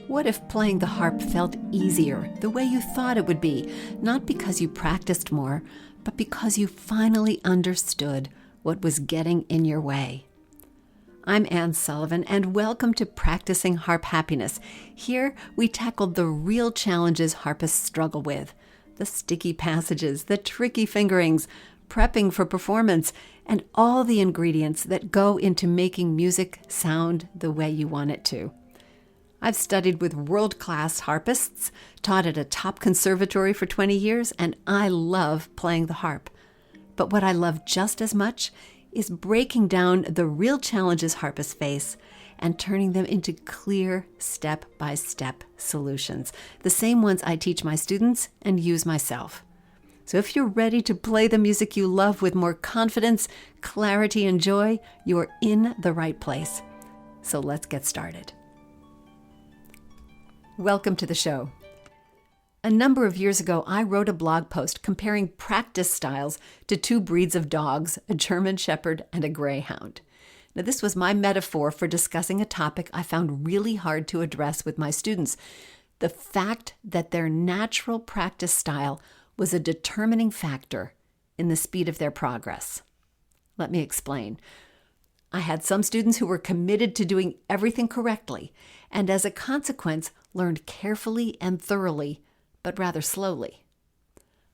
What if playing the harp felt easier, the way you thought it would be, not because you practiced more, but because you finally understood what was getting in your way? I'm Anne Sullivan, and welcome to Practicing Harp Happiness. Here, we tackle the real challenges harpists struggle with: the sticky passages, the tricky fingerings, prepping for performance, and all the ingredients that go into making music sound the way you want it to. I've studied with world-class harpists, taught at a top conservatory for 20 years, and I love playing the harp. But what I love just as much is breaking down the real challenges harpists face and turning them into clear step-by-step solutions, the same ones I teach my students and use myself. So if you're ready to play the music you love with more confidence, clarity, and joy, you're in the right place. So let's get started. Welcome to the show. A number of years ago, I wrote a blog post comparing practice styles to two breeds of dogs, a German Shepherd and a Greyhound. Now, this was my metaphor for discussing a topic I found really hard to address with my students: the fact that their natural practice style was a determining factor in the speed of their progress. Let me explain. I had some students who were committed to doing everything correctly, and as a consequence, learned carefully and thoroughly, but rather slowly.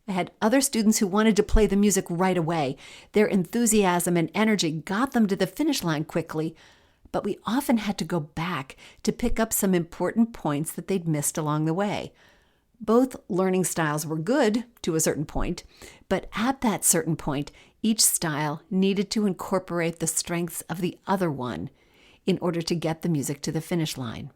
I had other students who wanted to play the music right away. Their enthusiasm and energy got them to the finish line quickly, but we often had to go back to pick up some important points that they'd missed along the way. Both learning styles were good to a certain point, but at that certain point, each style needed to incorporate the strengths of the other one in order to get the music to the finish line.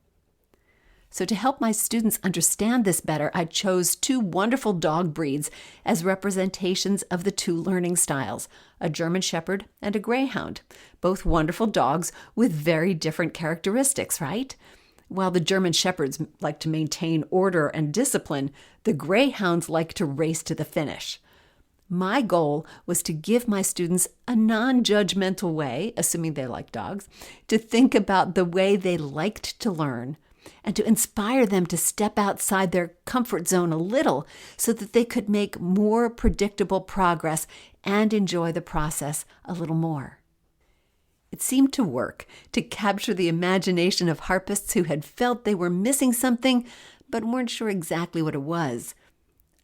So to help my students understand this better, I chose two wonderful dog breeds as representations of the two learning styles, a German Shepherd and a Greyhound, both wonderful dogs with very different characteristics, right? While the German Shepherds like to maintain order and discipline, the Greyhounds like to race to the finish. My goal was to give my students a non-judgmental way, assuming they like dogs, to think about the way they liked to learn and to inspire them to step outside their comfort zone a little so that they could make more predictable progress and enjoy the process a little more. It seemed to work to capture the imagination of harpists who had felt they were missing something but weren't sure exactly what it was.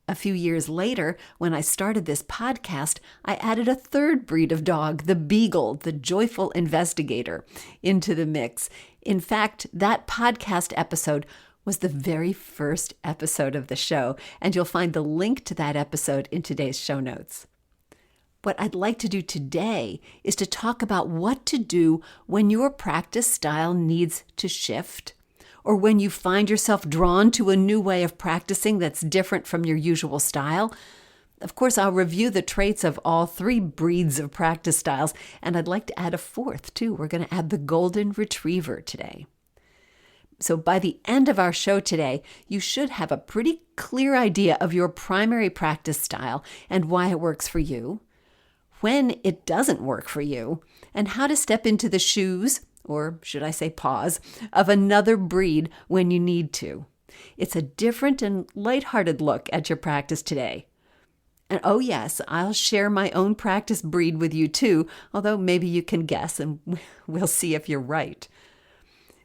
A few years later, when I started this podcast, I added a third breed of dog, the Beagle, the joyful investigator, into the mix. In fact, that podcast episode was the very first episode of the show, and you'll find the link to that episode in today's show notes. What I'd like to do today is to talk about what to do when your practice style needs to shift, or when you find yourself drawn to a new way of practicing that's different from your usual style. Of course, I'll review the traits of all three breeds of practice styles, and I'd like to add a fourth, too. We're going to add the Golden Retriever today. So by the end of our show today, you should have a pretty clear idea of your primary practice style and why it works for you, when it doesn't work for you, and how to step into the shoes, or should I say paws, of another breed when you need to. It's a different and lighthearted look at your practice today. And oh yes, I'll share my own practice breed with you too, although maybe you can guess and we'll see if you're right.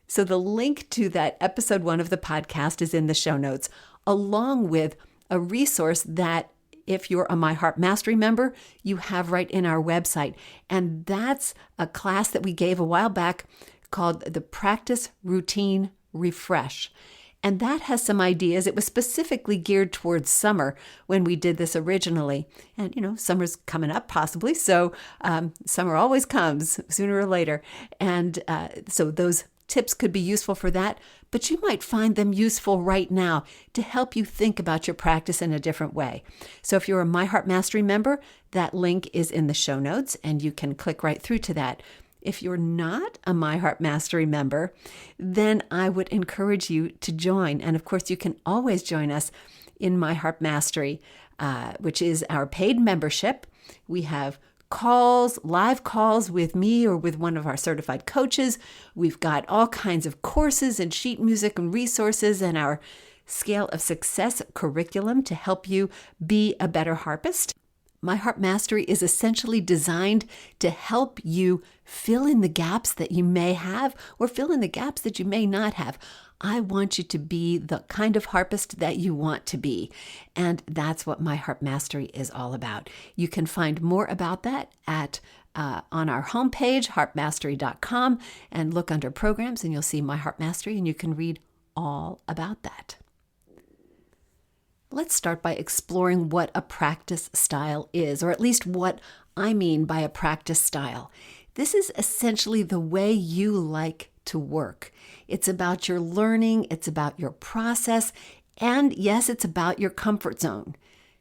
So the link to that episode 1 of the podcast is in the show notes, along with a resource that if you're a My Harp Mastery member, you have right in our website. And that's a class that we gave a while back called the Practice Routine Refresh. And that has some ideas. It was specifically geared towards summer when we did this originally. And, summer's coming up possibly. So summer always comes sooner or later. And so those tips could be useful for that, but you might find them useful right now to help you think about your practice in a different way. So if you're a My Harp Mastery member, that link is in the show notes and you can click right through to that. If you're not a My Harp Mastery member, then I would encourage you to join. And of course, you can always join us in My Harp Mastery, which is our paid membership. We have calls, live calls with me or with one of our certified coaches. We've got all kinds of courses and sheet music and resources and our Scale of Success curriculum to help you be a better harpist. My Harp Mastery is essentially designed to help you fill in the gaps that you may have or fill in the gaps that you may not have. I want you to be the kind of harpist that you want to be. And that's what my Harp Mastery is all about. You can find more about that on our homepage, harpmastery.com, and look under programs and you'll see my Harp Mastery and you can read all about that. Let's start by exploring what a practice style is, or at least what I mean by a practice style. This is essentially the way you like to work. It's about your learning, it's about your process, and yes, it's about your comfort zone.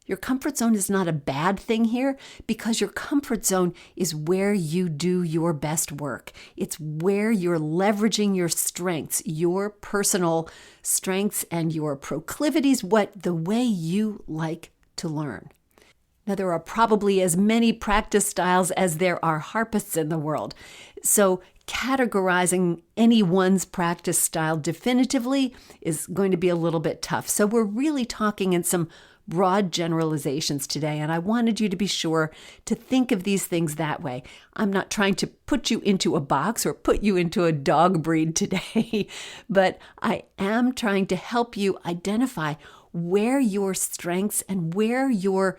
Your comfort zone is not a bad thing here because your comfort zone is where you do your best work. It's where you're leveraging your strengths, your personal strengths and your proclivities, the way you like to learn. Now, there are probably as many practice styles as there are harpists in the world. So categorizing anyone's practice style definitively is going to be a little bit tough. So we're really talking in some broad generalizations today, and I wanted you to be sure to think of these things that way. I'm not trying to put you into a box or put you into a dog breed today, but I am trying to help you identify where your strengths and where your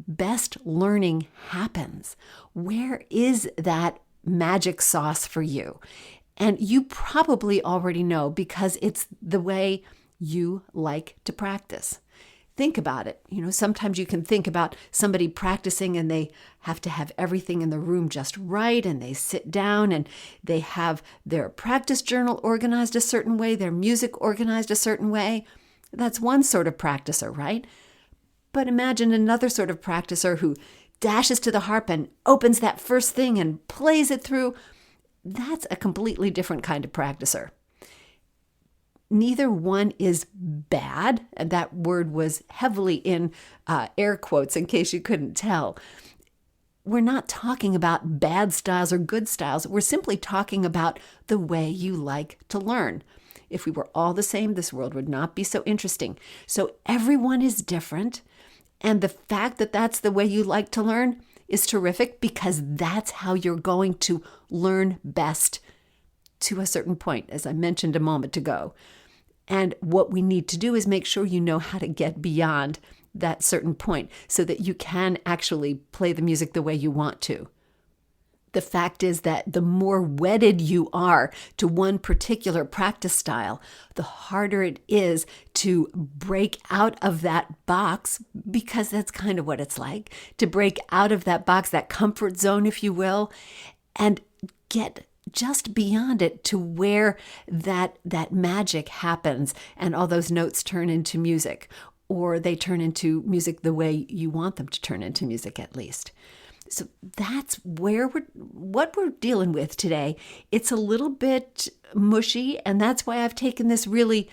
best learning happens. Where is that magic sauce for you? And you probably already know because it's the way you like to practice. Think about it. Sometimes you can think about somebody practicing and they have to have everything in the room just right, and they sit down and they have their practice journal organized a certain way, their music organized a certain way. That's one sort of practicer, right? But imagine another sort of practicer who dashes to the harp and opens that first thing and plays it through. That's a completely different kind of practicer. Neither one is bad, and that word was heavily in air quotes in case you couldn't tell. We're not talking about bad styles or good styles. We're simply talking about the way you like to learn. If we were all the same, this world would not be so interesting. So everyone is different, and the fact that that's the way you like to learn is terrific because that's how you're going to learn best to a certain point, as I mentioned a moment ago. And what we need to do is make sure you know how to get beyond that certain point so that you can actually play the music the way you want to. The fact is that the more wedded you are to one particular practice style, the harder it is to break out of that box, because that's kind of what it's like, to break out of that box, that comfort zone, if you will, and get just beyond it to where that magic happens and all those notes turn into music, or they turn into music the way you want them to turn into music, at least. So that's what we're dealing with today. It's a little bit mushy, and that's why I've taken this really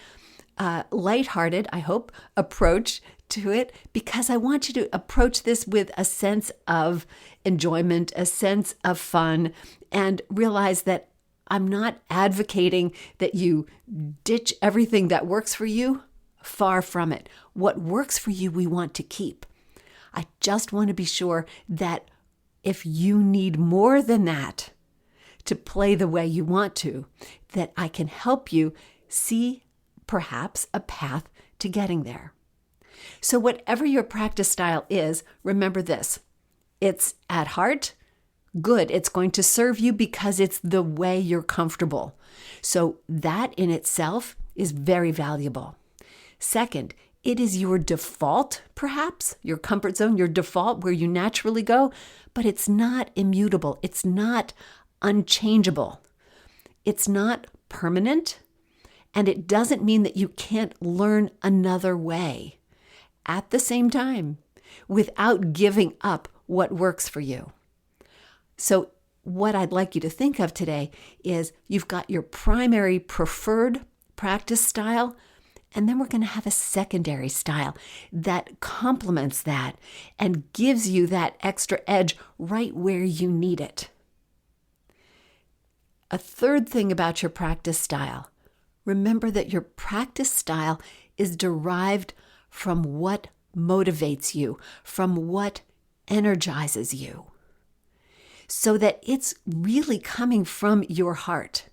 lighthearted, I hope, approach to it, because I want you to approach this with a sense of enjoyment, a sense of fun, and realize that I'm not advocating that you ditch everything that works for you. Far from it. What works for you, we want to keep. I just want to be sure that if you need more than that to play the way you want to, that I can help you see perhaps a path to getting there. So whatever your practice style is, remember this. It's at heart good. It's going to serve you because it's the way you're comfortable. So that in itself is very valuable. Second, it is your default, perhaps, your comfort zone, your default where you naturally go, but it's not immutable. It's not unchangeable. It's not permanent, and it doesn't mean that you can't learn another way at the same time without giving up what works for you. So what I'd like you to think of today is you've got your primary preferred practice style, And then we're going to have a secondary style that complements that and gives you that extra edge right where you need it. A third thing about your practice style, remember that your practice style is derived from what motivates you, from what energizes you, so that it's really coming from your heart.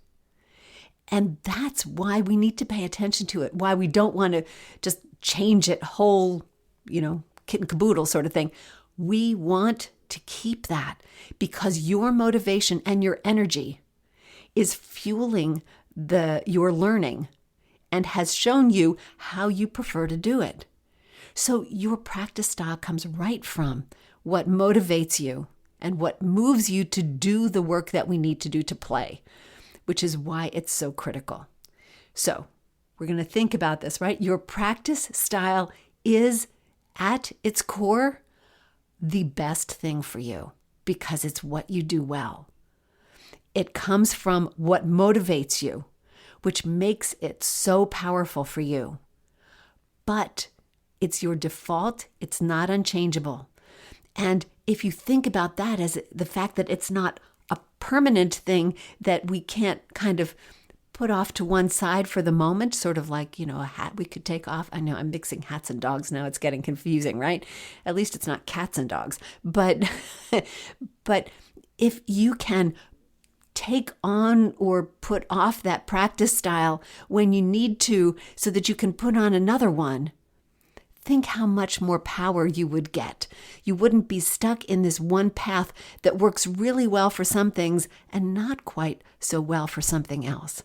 And that's why we need to pay attention to it, why we don't want to just change it whole, kit and caboodle sort of thing. We want to keep that because your motivation and your energy is fueling your learning and has shown you how you prefer to do it. So your practice style comes right from what motivates you and what moves you to do the work that we need to do to play, which is why it's so critical. So we're going to think about this, right? Your practice style is at its core the best thing for you because it's what you do well. It comes from what motivates you, which makes it so powerful for you. But it's your default. It's not unchangeable. And if you think about that as the fact that it's not a permanent thing that we can't kind of put off to one side for the moment, sort of like, a hat we could take off. I know I'm mixing hats and dogs now. It's getting confusing, right? At least it's not cats and dogs. But if you can take on or put off that practice style when you need to so that you can put on another one, think how much more power you would get. You wouldn't be stuck in this one path that works really well for some things and not quite so well for something else.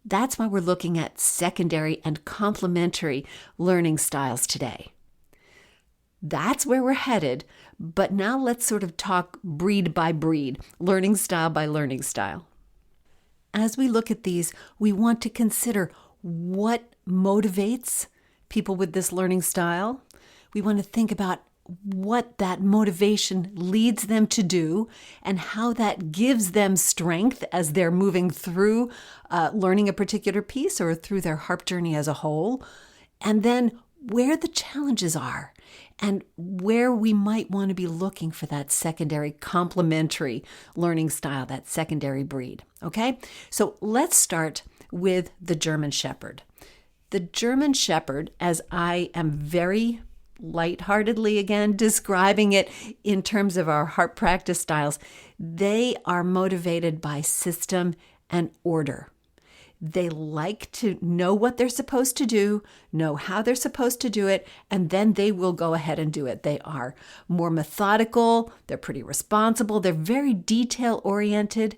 That's why we're looking at secondary and complementary learning styles today. That's where we're headed, but now let's sort of talk breed by breed, learning style by learning style. As we look at these, we want to consider what motivates people with this learning style. We want to think about what that motivation leads them to do and how that gives them strength as they're moving through learning a particular piece or through their harp journey as a whole. And then where the challenges are and where we might want to be looking for that secondary complementary learning style, that secondary breed. Okay? So let's start with the German Shepherd. The German Shepherd, as I am very lightheartedly again describing it in terms of our harp practice styles, they are motivated by system and order. They like to know what they're supposed to do, know how they're supposed to do it, and then they will go ahead and do it. They are more methodical, they're pretty responsible, they're very detail-oriented.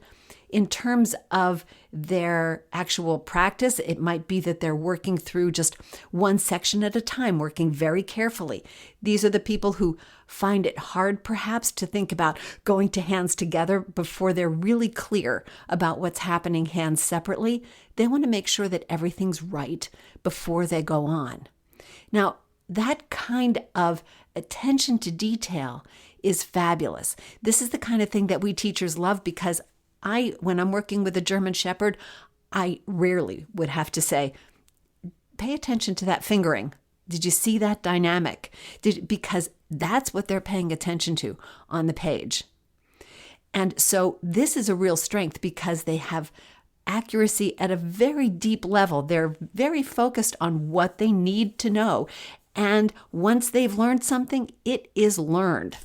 In terms of their actual practice, it might be that they're working through just one section at a time, working very carefully. These are the people who find it hard, perhaps, to think about going to hands together before they're really clear about what's happening hands separately. They want to make sure that everything's right before they go on. Now, that kind of attention to detail is fabulous. This is the kind of thing that we teachers love because when I'm working with a German Shepherd, I rarely would have to say, pay attention to that fingering. Did you see that dynamic? Because that's what they're paying attention to on the page. And so this is a real strength because they have accuracy at a very deep level. They're very focused on what they need to know. And once they've learned something, it is learned.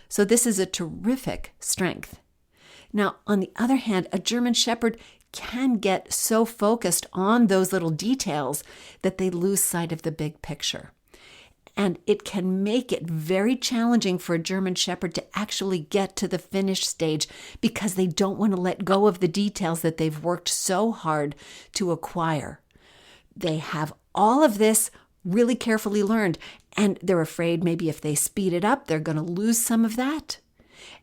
So this is a terrific strength. Now, on the other hand, a German Shepherd can get so focused on those little details that they lose sight of the big picture. And it can make it very challenging for a German Shepherd to actually get to the finish stage because they don't want to let go of the details that they've worked so hard to acquire. They have all of this really carefully learned, and they're afraid maybe if they speed it up, they're going to lose some of that.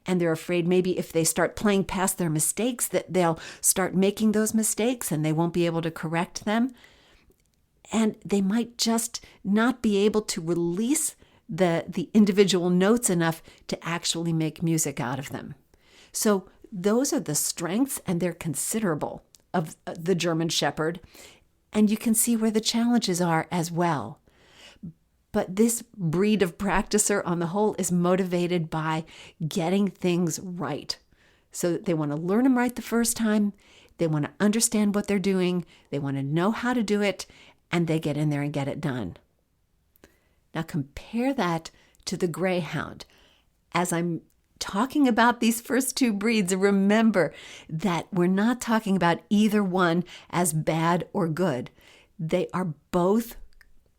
And they're afraid maybe if they start playing past their mistakes that they'll start making those mistakes and they won't be able to correct them. And they might just not be able to release the individual notes enough to actually make music out of them. So those are the strengths, and they're considerable, of the German Shepherd. and you can see where the challenges are as well. But this breed of practicer on the whole is motivated by getting things right. So they want to learn them right the first time. They want to understand what they're doing. They want to know how to do it, and they get in there and get it done. Now compare that to the Greyhound. As I'm talking about these first two breeds, remember that we're not talking about either one as bad or good. They are both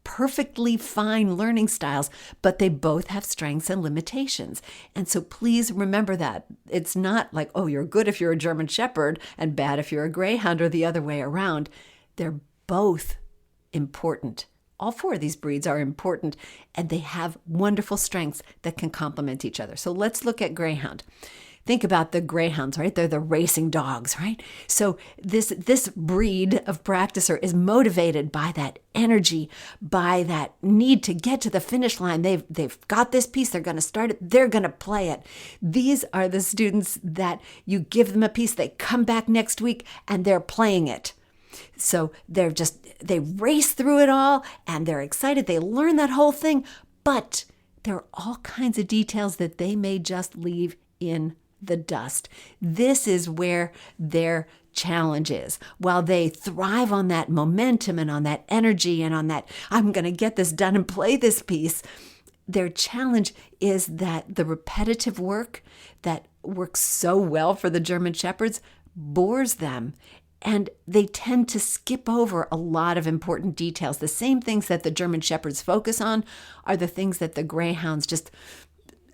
perfectly fine learning styles, but they both have strengths and limitations. And so please remember that. It's not like, oh, you're good if you're a German Shepherd and bad if you're a Greyhound, or the other way around. They're both important. All four of these breeds are important, and they have wonderful strengths that can complement each other. So let's look at Greyhound. Think about the Greyhounds, right? They're the racing dogs, right? So this breed of practicer is motivated by that energy, by that need to get to the finish line. They've got this piece. They're going to start it. They're going to play it. These are the students that you give them a piece. They come back next week and they're playing it. So they race through it all and they're excited. They learn that whole thing, but there are all kinds of details that they may just leave in the dust. This is where their challenge is. While they thrive on that momentum and on that energy and on that, I'm going to get this done and play this piece, their challenge is that the repetitive work that works so well for the German Shepherds bores them. And they tend to skip over a lot of important details. The same things that the German Shepherds focus on are the things that the Greyhounds just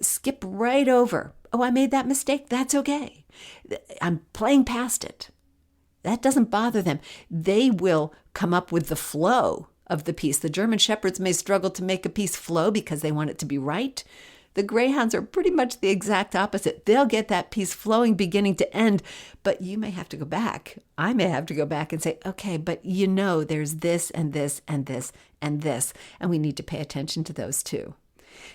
skip right over. Oh, I made that mistake. That's okay. I'm playing past it. That doesn't bother them. They will come up with the flow of the piece. The German Shepherds may struggle to make a piece flow because they want it to be right. The Greyhounds are pretty much the exact opposite. They'll get that piece flowing beginning to end, but you may have to go back. I may have to go back and say, okay, but there's this and this and this and this, and we need to pay attention to those too.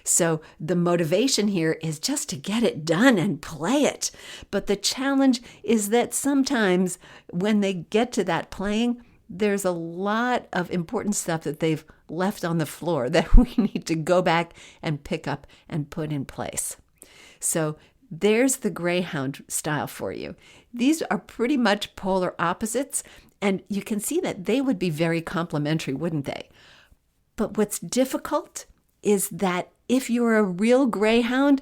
So the motivation here is just to get it done and play it. But the challenge is that sometimes when they get to that playing, there's a lot of important stuff that they've left on the floor that we need to go back and pick up and put in place. So there's the Greyhound style for you. These are pretty much polar opposites, and you can see that they would be very complementary, wouldn't they? But what's difficult is that if you're a real Greyhound,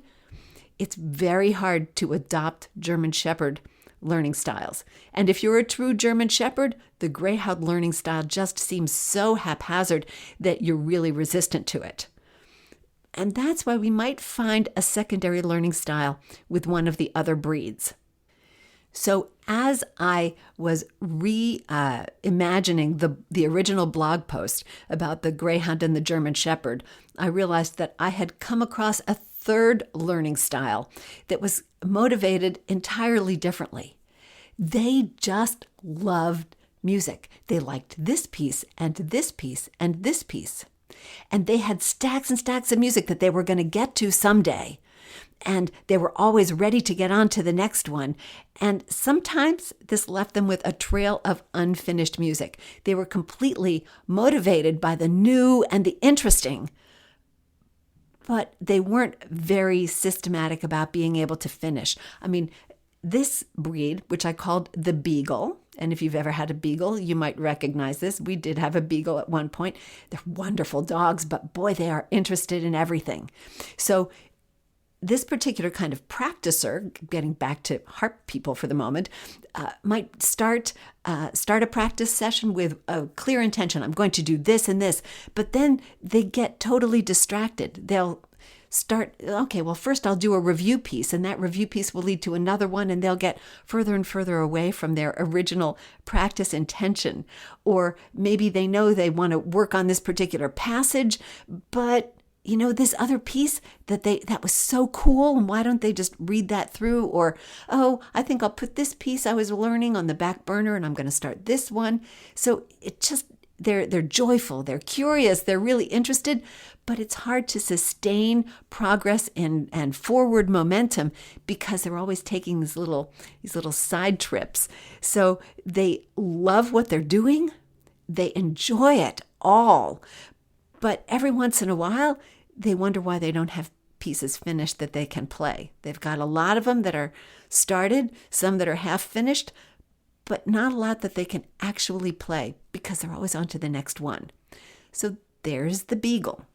it's very hard to adopt German Shepherd learning styles. And if you're a true German Shepherd, the Greyhound learning style just seems so haphazard that you're really resistant to it. And that's why we might find a secondary learning style with one of the other breeds. So as I was reimagining the original blog post about the Greyhound and the German Shepherd, I realized that I had come across a third learning style that was motivated entirely differently. They just loved music. They liked this piece and this piece and this piece. And they had stacks and stacks of music that they were going to get to someday. And they were always ready to get on to the next one. And sometimes this left them with a trail of unfinished music. They were completely motivated by the new and the interesting, but they weren't very systematic about being able to finish. I mean, this breed, which I called the Beagle, and if you've ever had a Beagle, you might recognize this. We did have a Beagle at one point. They're wonderful dogs, but boy, they are interested in everything. So this particular kind of practicer, getting back to Harp people for the moment, might start a practice session with a clear intention. I'm going to do this and this, but then they get totally distracted. They'll start, okay, well, first I'll do a review piece, and that review piece will lead to another one, and they'll get further and further away from their original practice intention. Or maybe they know they want to work on this particular passage, but this other piece that was so cool, and why don't they just read that through? Or, oh, I think I'll put this piece I was learning on the back burner and I'm going to start this one. So it just, they're joyful, they're curious, they're really interested, but it's hard to sustain progress and forward momentum because they're always taking these little side trips. So they love what they're doing, they enjoy it all. But every once in a while, they wonder why they don't have pieces finished that they can play. They've got a lot of them that are started, some that are half finished, but not a lot that they can actually play because they're always on to the next one. So there's the beagle.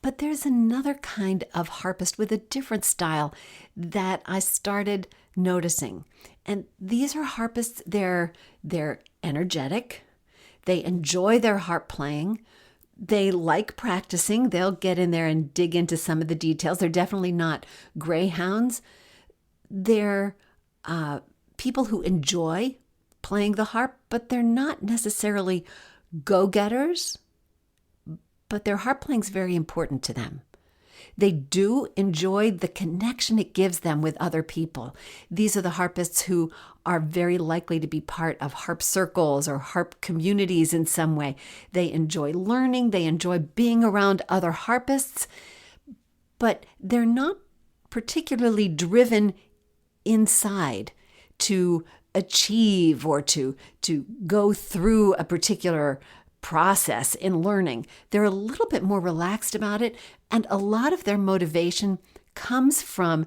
But there's another kind of harpist with a different style that I started noticing. And these are harpists, they're energetic, they enjoy their harp playing, they like practicing, they'll get in there and dig into some of the details. They're definitely not greyhounds. They're people who enjoy playing the harp, but they're not necessarily go-getters, but their harp playing is very important to them. They do enjoy the connection it gives them with other people. These are the harpists who are very likely to be part of harp circles or harp communities in some way. They enjoy learning, they enjoy being around other harpists, but they're not particularly driven inside to achieve or to go through a particular process in learning. They're a little bit more relaxed about it, and a lot of their motivation comes from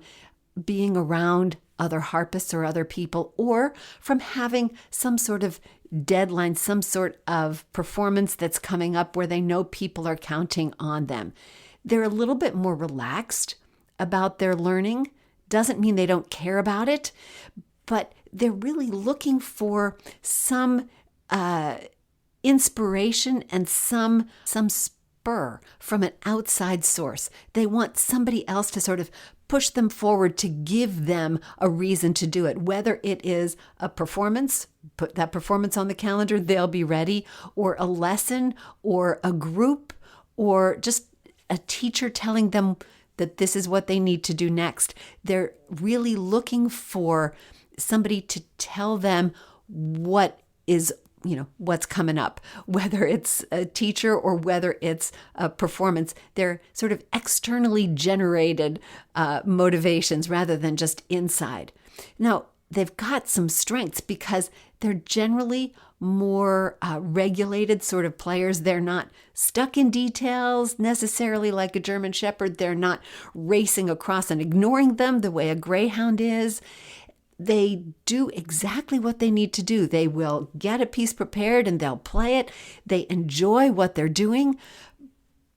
being around other harpists or other people, or from having some sort of deadline, some sort of performance that's coming up where they know people are counting on them. They're a little bit more relaxed about their learning. Doesn't mean they don't care about it, but they're really looking for some inspiration and some spur from an outside source. They want somebody else to sort of push them forward, to give them a reason to do it. Whether it is a performance, put that performance on the calendar, they'll be ready, or a lesson, or a group, or just a teacher telling them that this is what they need to do next. They're really looking for somebody to tell them what is, what's coming up, whether it's a teacher or whether it's a performance. They're sort of externally generated motivations rather than just inside. Now, they've got some strengths because they're generally more regulated sort of players. They're not stuck in details necessarily like a German Shepherd. They're not racing across and ignoring them the way a Greyhound is. They do exactly what they need to do. They will get a piece prepared and they'll play it. They enjoy what they're doing.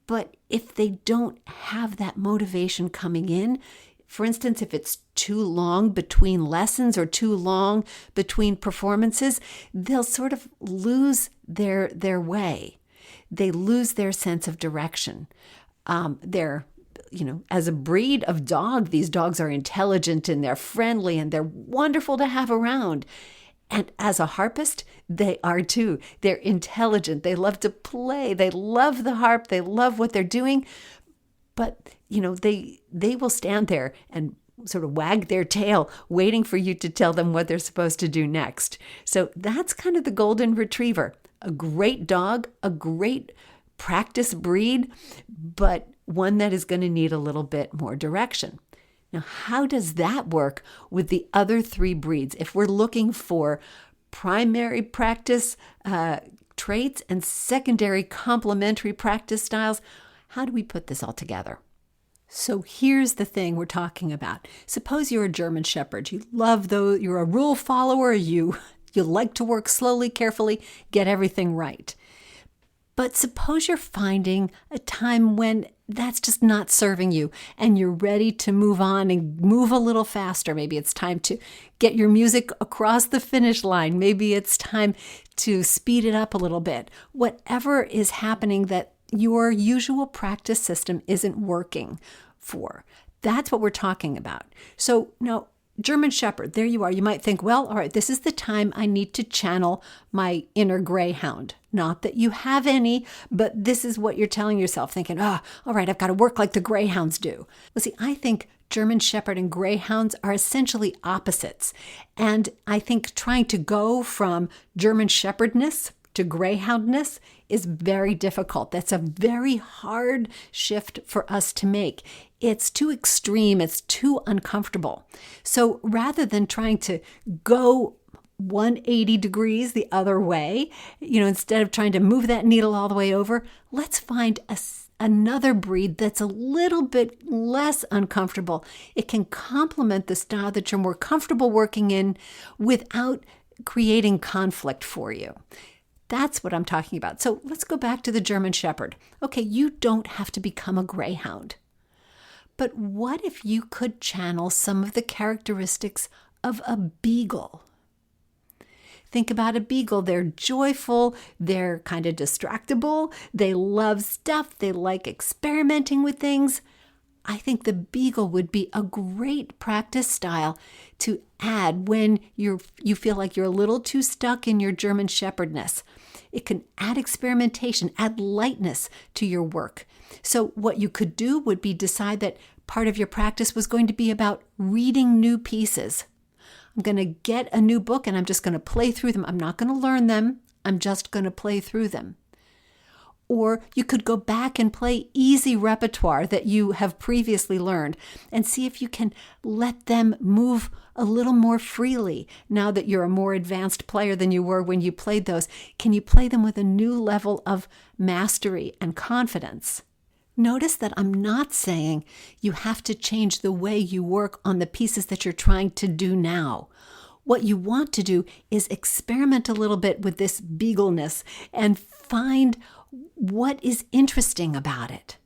But if they don't have that motivation coming in, for instance, if it's too long between lessons or too long between performances, they'll sort of lose their way. They lose their sense of direction. As a breed of dog, these dogs are intelligent and they're friendly and they're wonderful to have around. And as a harpist, they are too. They're intelligent. They love to play. They love the harp. They love what they're doing. But, they will stand there and sort of wag their tail, waiting for you to tell them what they're supposed to do next. So that's kind of the golden retriever. A great dog, a great practice breed, but one that is going to need a little bit more direction. Now, how does that work with the other three breeds? If we're looking for primary practice traits and secondary complementary practice styles, how do we put this all together? So here's the thing we're talking about. Suppose you're a German Shepherd. You love those, you're a rule follower, you like to work slowly, carefully, get everything right. But suppose you're finding a time when that's just not serving you and you're ready to move on and move a little faster. Maybe it's time to get your music across the finish line. Maybe it's time to speed it up a little bit. Whatever is happening that your usual practice system isn't working for. That's what we're talking about. So now, German Shepherd, there you are. You might think, well, all right, this is the time I need to channel my inner Greyhound. Not that you have any, but this is what you're telling yourself, thinking, all right, I've got to work like the Greyhounds do. Well, see, I think German Shepherd and Greyhounds are essentially opposites. And I think trying to go from German Shepherdness to Greyhoundness is very difficult. That's a very hard shift for us to make. It's too extreme. It's too uncomfortable. So rather than trying to go 180 degrees the other way. Instead of trying to move that needle all the way over, let's find another breed that's a little bit less uncomfortable. It can complement the style that you're more comfortable working in without creating conflict for you. That's what I'm talking about. So let's go back to the German Shepherd. Okay, you don't have to become a Greyhound. But what if you could channel some of the characteristics of a Beagle? Think about a Beagle. They're joyful. They're kind of distractible. They love stuff. They like experimenting with things. I think the Beagle would be a great practice style to add when you feel like you're a little too stuck in your German Shepherdness. It can add experimentation, add lightness to your work. So what you could do would be decide that part of your practice was going to be about reading new pieces. I'm going to get a new book and I'm just going to play through them. I'm not going to learn them. I'm just going to play through them. Or you could go back and play easy repertoire that you have previously learned and see if you can let them move a little more freely now that you're a more advanced player than you were when you played those. Can you play them with a new level of mastery and confidence? Notice that I'm not saying you have to change the way you work on the pieces that you're trying to do now. What you want to do is experiment a little bit with this beagleness and find what is interesting about it.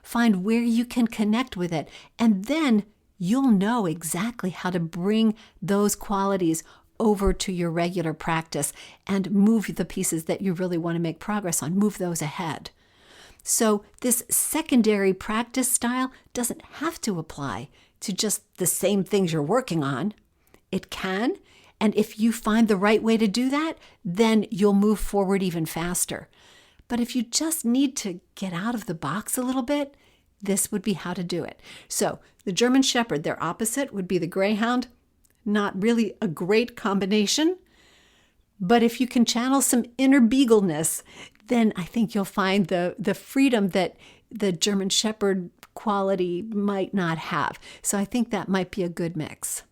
Find where you can connect with it, and then you'll know exactly how to bring those qualities over to your regular practice and move the pieces that you really want to make progress on, move those ahead. So this secondary practice style doesn't have to apply to just the same things you're working on. It can, and if you find the right way to do that, then you'll move forward even faster. But if you just need to get out of the box a little bit, this would be how to do it. So the German Shepherd, their opposite would be the Greyhound. Not really a great combination, but if you can channel some inner beagleness, then I think you'll find the freedom that the German Shepherd quality might not have. So I think that might be a good mix.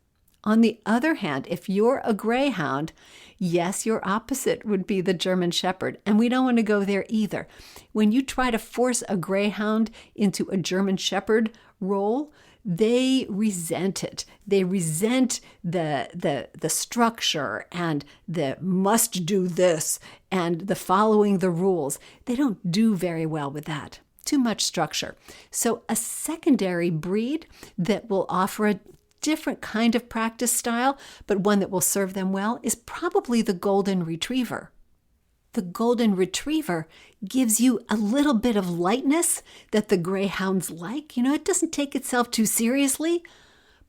On the other hand, if you're a Greyhound, yes, your opposite would be the German Shepherd, and we don't want to go there either. When you try to force a Greyhound into a German Shepherd role, they resent it. They resent the structure and the must do this and the following the rules. They don't do very well with that. Too much structure. So a secondary breed that will offer a different kind of practice style, but one that will serve them well, is probably the Golden Retriever. The Golden Retriever gives you a little bit of lightness that the Greyhounds like. It doesn't take itself too seriously,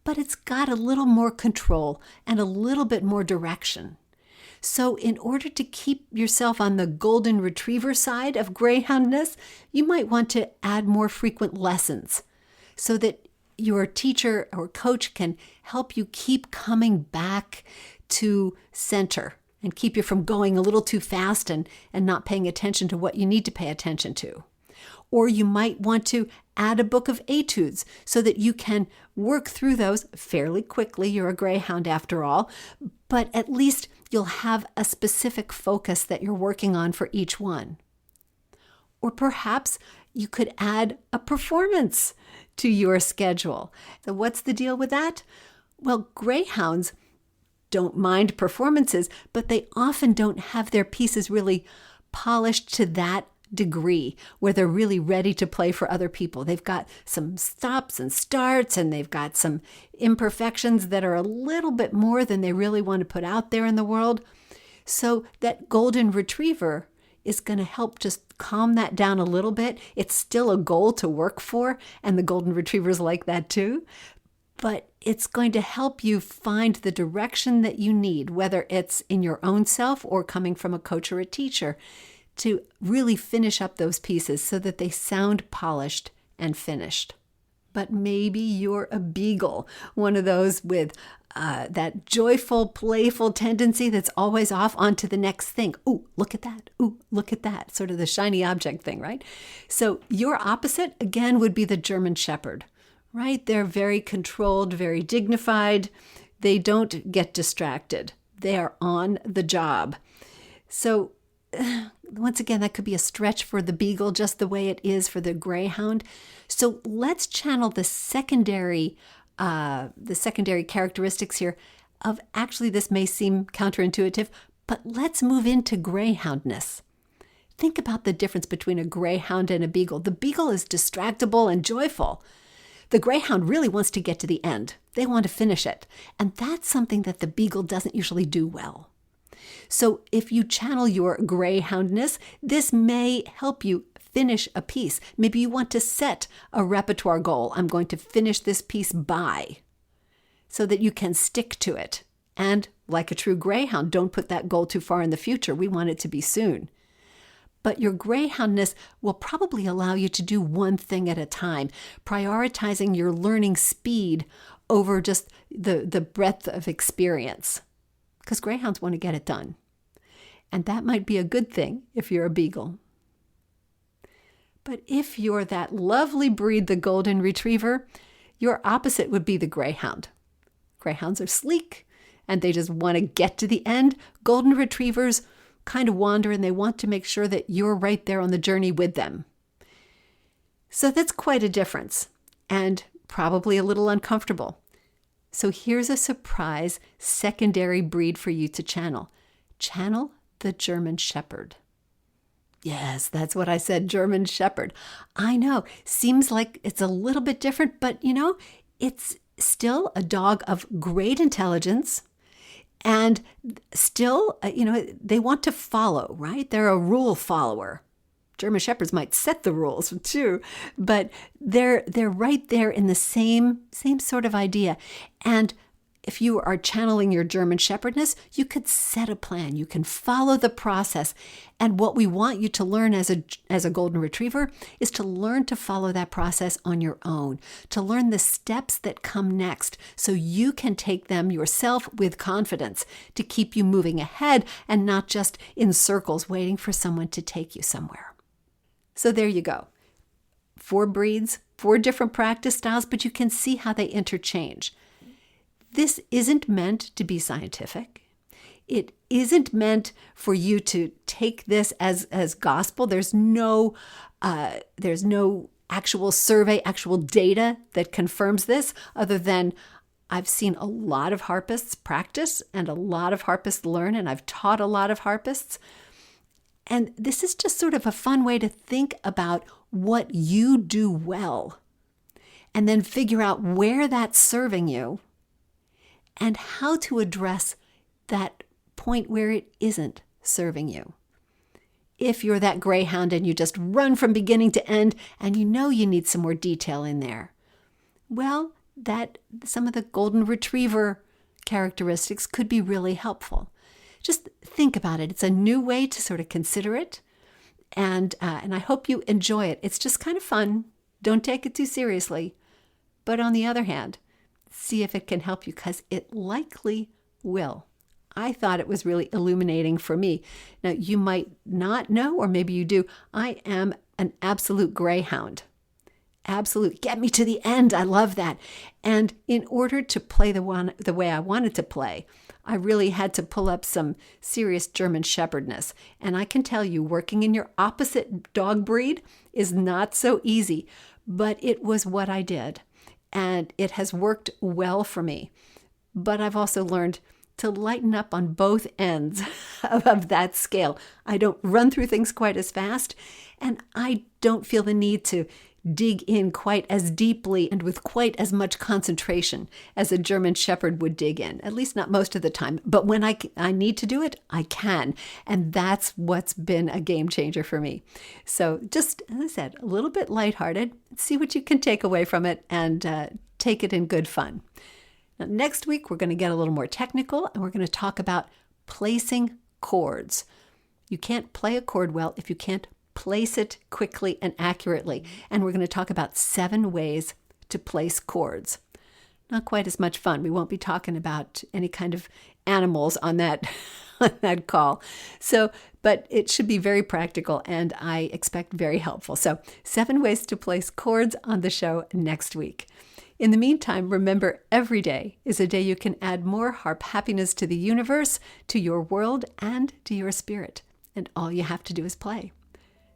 but it's got a little more control and a little bit more direction. So in order to keep yourself on the Golden Retriever side of Greyhoundness, you might want to add more frequent lessons so that your teacher or coach can help you keep coming back to center and keep you from going a little too fast and not paying attention to what you need to pay attention to. Or you might want to add a book of etudes so that you can work through those fairly quickly. You're a Greyhound after all, but at least you'll have a specific focus that you're working on for each one. Or perhaps you could add a performance to your schedule. So what's the deal with that? Well, Greyhounds don't mind performances, but they often don't have their pieces really polished to that degree where they're really ready to play for other people. They've got some stops and starts, and they've got some imperfections that are a little bit more than they really want to put out there in the world. So that Golden Retriever is going to help just calm that down a little bit. It's still a goal to work for, and the Golden Retrievers like that too. But it's going to help you find the direction that you need, whether it's in your own self or coming from a coach or a teacher, to really finish up those pieces so that they sound polished and finished. But maybe you're a Beagle, one of those with that joyful, playful tendency that's always off onto the next thing. Ooh, look at that. Ooh, look at that. Sort of the shiny object thing, right? So your opposite, again, would be the German Shepherd, right? They're very controlled, very dignified. They don't get distracted. They are on the job. So once again, that could be a stretch for the beagle, just the way it is for the greyhound. So let's channel the secondary characteristics here of, actually, this may seem counterintuitive, but let's move into greyhoundness. Think about the difference between a greyhound and a beagle. The beagle is distractible and joyful. The greyhound really wants to get to the end. They want to finish it. And that's something that the beagle doesn't usually do well. So if you channel your greyhoundness, this may help you finish a piece. Maybe you want to set a repertoire goal. I'm going to finish this piece by, so that you can stick to it. And like a true greyhound, don't put that goal too far in the future. We want it to be soon. But your greyhoundness will probably allow you to do one thing at a time, prioritizing your learning speed over just the breadth of experience. Because greyhounds want to get it done. And that might be a good thing if you're a beagle. But if you're that lovely breed, the golden retriever, your opposite would be the greyhound. Greyhounds are sleek, and they just want to get to the end. Golden retrievers kind of wander, and they want to make sure that you're right there on the journey with them. So that's quite a difference, and probably a little uncomfortable. So here's a surprise secondary breed for you to channel. Channel the German Shepherd. Yes, that's what I said, German Shepherd. I know, seems like it's a little bit different, but it's still a dog of great intelligence, and still, they want to follow, right? They're a rule follower. German Shepherds might set the rules too, but they're right there in the same sort of idea. And if you are channeling your German Shepherdness, you could set a plan. You can follow the process. And what we want you to learn as a golden retriever is to learn to follow that process on your own, to learn the steps that come next so you can take them yourself with confidence to keep you moving ahead and not just in circles waiting for someone to take you somewhere. So there you go. 4 breeds, 4 different practice styles, but you can see how they interchange. This isn't meant to be scientific. It isn't meant for you to take this as gospel. There's no actual survey, actual data that confirms this, other than I've seen a lot of harpists practice and a lot of harpists learn, and I've taught a lot of harpists. And this is just sort of a fun way to think about what you do well, and then figure out where that's serving you and how to address that point where it isn't serving you. If you're that greyhound and you just run from beginning to end and you need some more detail in there, well, that some of the golden retriever characteristics could be really helpful. Just think about it. It's a new way to sort of consider it, and I hope you enjoy it. It's just kind of fun. Don't take it too seriously. But on the other hand, see if it can help you, because it likely will. I thought it was really illuminating for me. Now, you might not know, or maybe you do. I am an absolute greyhound. Absolute. Get me to the end. I love that. And in order to play the way I wanted to play, I really had to pull up some serious German Shepherdness. And I can tell you, working in your opposite dog breed is not so easy, but it was what I did. And it has worked well for me. But I've also learned to lighten up on both ends of that scale. I don't run through things quite as fast, and I don't feel the need to dig in quite as deeply and with quite as much concentration as a German Shepherd would dig in, at least not most of the time. But when I need to do it, I can. And that's what's been a game changer for me. So just, as I said, a little bit lighthearted. See what you can take away from it, and take it in good fun. Now, next week, we're going to get a little more technical, and we're going to talk about placing chords. You can't play a chord well if you can't place it quickly and accurately. And we're going to talk about 7 ways to place chords. Not quite as much fun. We won't be talking about any kind of animals on that call. So, but it should be very practical, and I expect very helpful. So 7 ways to place chords on the show next week. In the meantime, remember every day is a day you can add more harp happiness to the universe, to your world, and to your spirit. And all you have to do is play.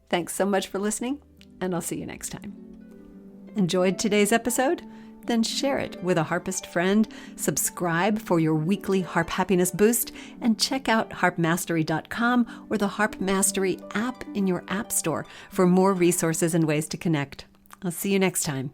Thanks so much for listening, and I'll see you next time. Enjoyed today's episode? Then share it with a harpist friend, subscribe for your weekly harp happiness boost, and check out harpmastery.com or the Harp Mastery app in your app store for more resources and ways to connect. I'll see you next time.